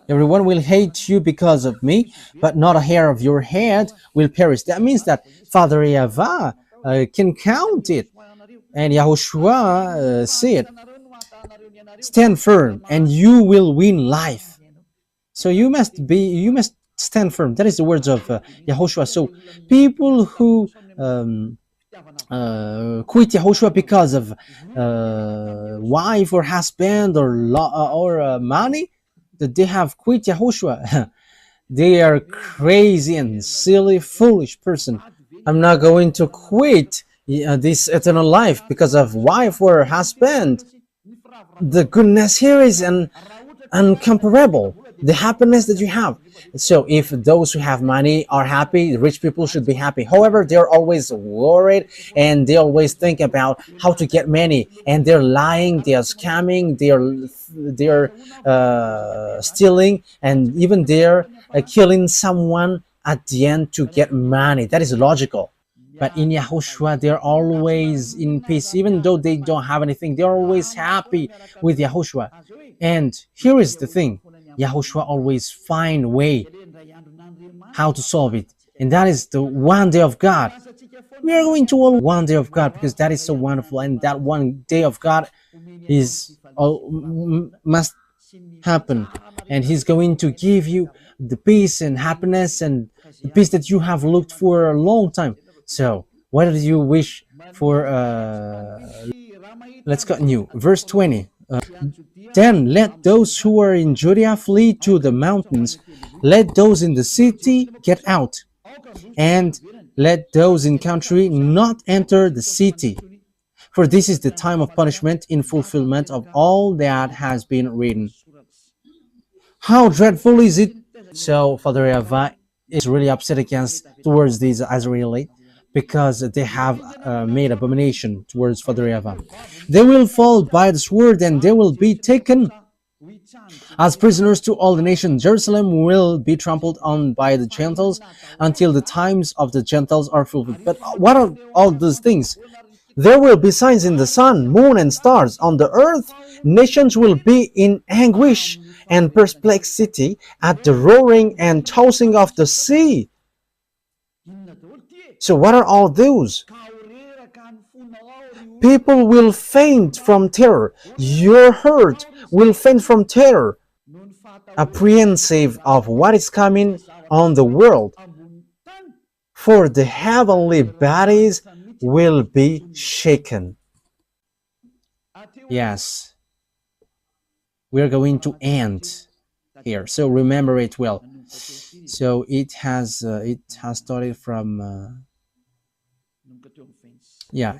Everyone will hate you because of me, but not a hair of your head will perish. That means that Father YAHVAH can count it. And YAHOSHUAH said, stand firm and you will win life. So you must stand firm. That is the words of YAHOSHUAH. So people who quit YAHOSHUAH because of wife or husband or money, that they have quit YAHOSHUAH. They are crazy and silly, foolish person. I'm not going to quit this eternal life because of wife or husband. The goodness here is incomparable. The happiness that you have. So if those who have money are happy, rich people should be happy. However, they're always worried and they always think about how to get money, and they're lying, they are scamming, they're stealing, and even they're killing someone at the end to get money. That is logical. But in YAHOSHUAH, they're always in peace. Even though they don't have anything, they're always happy with YAHOSHUAH. And here is the thing. YAHOSHUAH always find a way how to solve it. And that is the one day of God. We are going to all one day of God because that is so wonderful. And that one day of God must happen. And He's going to give you the peace and happiness and the peace that you have looked for a long time. So, what do you wish for? Let's continue. Verse 20. Then let those who are in Judea flee to the mountains. Let those in the city get out. And let those in country not enter the city. For this is the time of punishment in fulfillment of all that has been written. How dreadful is it? So Father Yahweh is really upset against towards these Israelites because they have made abomination towards Father Yahweh. They will fall by the sword and they will be taken as prisoners to all the nations. Jerusalem will be trampled on by the Gentiles until the times of the Gentiles are fulfilled. But what are all those things? There will be signs in the sun, moon, and stars. On the earth, nations will be in anguish and perplexity at the roaring and tossing of the sea. So, what are all those? People will faint from terror. Your heart will faint from terror, apprehensive of what is coming on the world. For the heavenly bodies will be shaken. Yes, we're going to end here, so remember it well. So it has started from yeah,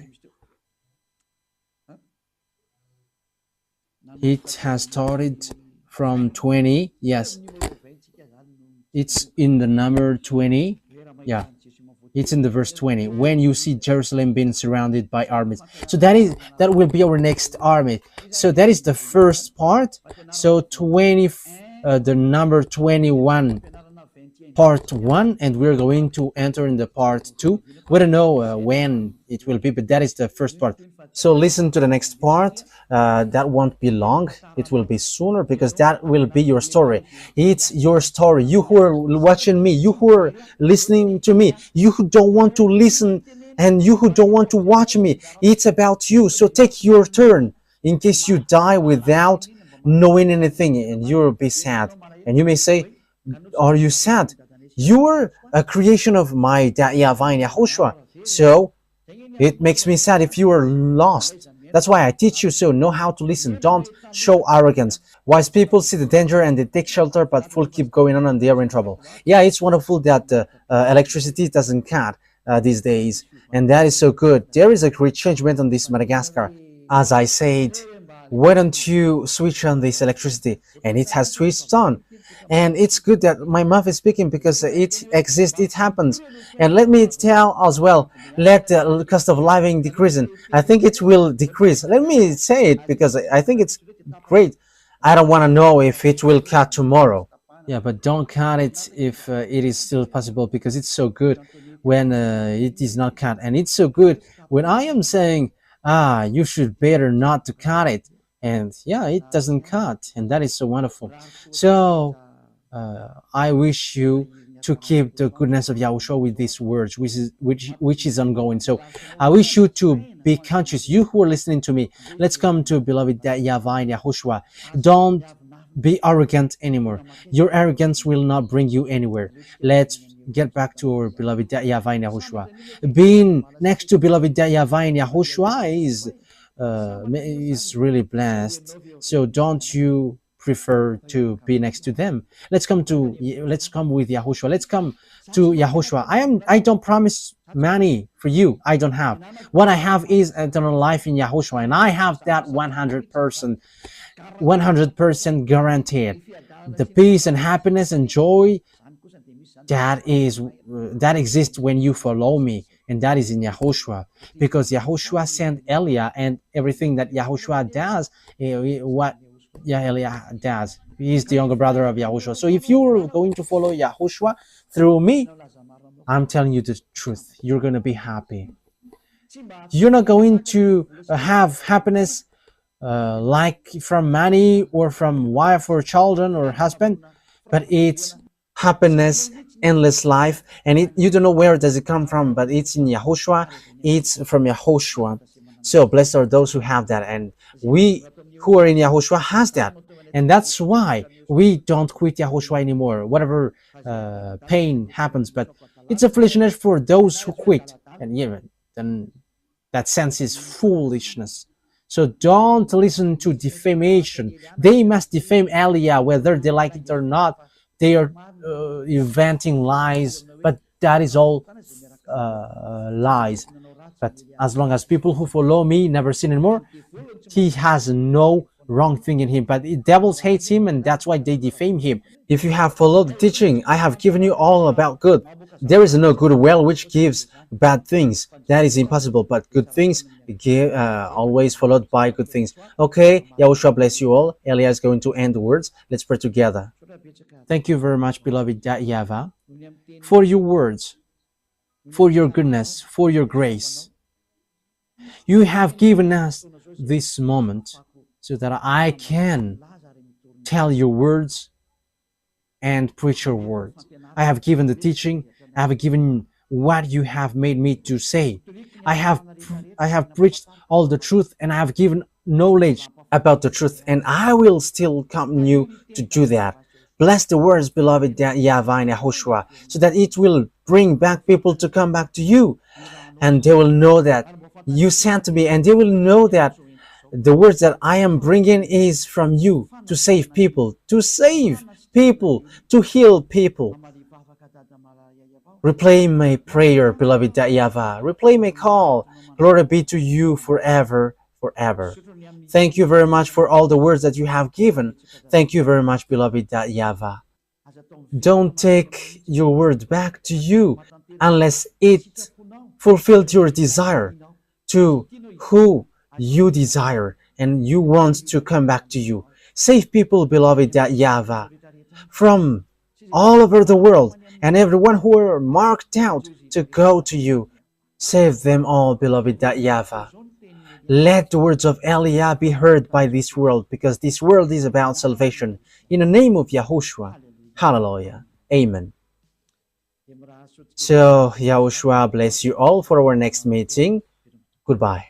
it has started from 20. Yes, it's in the number 20. Yeah, it's in the verse 20. When you see Jerusalem being surrounded by armies, so that will be our next army. So that is the first part. So 20, the number 21, part 1, and we're going to enter in the part 2. We don't know when it will be, but that is the first part. So listen to the next part. That won't be long. It will be sooner because that will be your story. It's your story. You who are watching me, you who are listening to me, you who don't want to listen and you who don't want to watch me, it's about you. So take your turn in case you die without knowing anything, and you'll be sad. And you may say, are you sad? You are a creation of my YAHVAH and YAHOSHUAH. So it makes me sad if you are lost. That's why I teach you, so know how to listen. Don't show arrogance. Wise people see the danger and they take shelter, but fools keep going on and they are in trouble. Yeah, it's wonderful that electricity doesn't cut these days, and that is so good. There is a great changement on this Madagascar. As I said, why don't you switch on this electricity? And it has switched on. And it's good that my mouth is speaking because it exists, it happens. And let me tell as well, let the cost of living decrease. I think it will decrease. Let me say it because I think it's great. I don't want to know if it will cut tomorrow. Yeah, but don't cut it if it is still possible, because it's so good when it is not cut. And it's so good when I am saying, you should better not to cut it. And yeah, it doesn't cut. And that is so wonderful. So I wish you to keep the goodness of YAHOSHUAH with these words, which is ongoing. So I wish you to be conscious. You who are listening to me, let's come to beloved YAHVAH and YAHOSHUAH. Don't be arrogant anymore. Your arrogance will not bring you anywhere. Let's get back to our beloved YAHVAH and YAHOSHUAH. Being next to beloved YAHVAH and YAHOSHUAH is really blessed. So don't you prefer to be next to them? Let's come with YAHOSHUAH. Let's come to YAHOSHUAH. I don't promise money for you. I don't have. What I have is eternal life in YAHOSHUAH, and I have that 100% guaranteed. The peace and happiness and joy that exists when you follow me, and that is in YAHOSHUAH, because YAHOSHUAH sent Elia, and everything that YAHOSHUAH does, what Elia does, he is the younger brother of YAHOSHUAH. So if you're going to follow YAHOSHUAH through me, I'm telling you the truth, you're going to be happy. You're not going to have happiness like from money or from wife or children or husband, but it's happiness, endless life, and you don't know where does it come from, but it's in YAHOSHUAH. It's from YAHOSHUAH. So blessed are those who have that, and we who are in YAHOSHUAH has that, and that's why we don't quit YAHOSHUAH anymore, whatever pain happens. But it's a foolishness for those who quit, and then that sense is foolishness. So don't listen to defamation. They must defame Elia whether they like it or not. They are inventing lies, but that is all lies. But as long as people who follow me never sin anymore, he has no wrong thing in him, but the devils hates him, and that's why they defame him. If you have followed the teaching, I have given you all about good. There is no good well which gives bad things. That is impossible, but good things give, always followed by good things. Okay, Yahushua bless you all. Elia is going to end the words. Let's pray together. Thank you very much, beloved YAHVAH, for your words, for your goodness, for your grace. You have given us this moment so that I can tell your words and preach your words. I have given the teaching. I have given what you have made me to say. I have preached all the truth, and I have given knowledge about the truth, and I will still continue to do that. Bless the words, beloved YAHVAH and YAHOSHUAH, so that it will bring back people to come back to you, and they will know that you sent me, and they will know that the words that I am bringing is from you to save people, to heal people. Replay my prayer, beloved YAHVAH. Replay my call. Glory be to you forever, forever. Thank you very much for all the words that you have given. Thank you very much, beloved YAHVAH. Don't take your word back to you unless it fulfilled your desire to who you desire and you want to come back to you. Save people, beloved YAHVAH, from all over the world, and everyone who are marked out to go to you. Save them all, beloved YAHVAH. Let the words of Elia be heard by this world, because this world is about salvation. In the name of YAHOSHUAH. Hallelujah. Amen. So, YAHOSHUAH bless you all for our next meeting. Goodbye.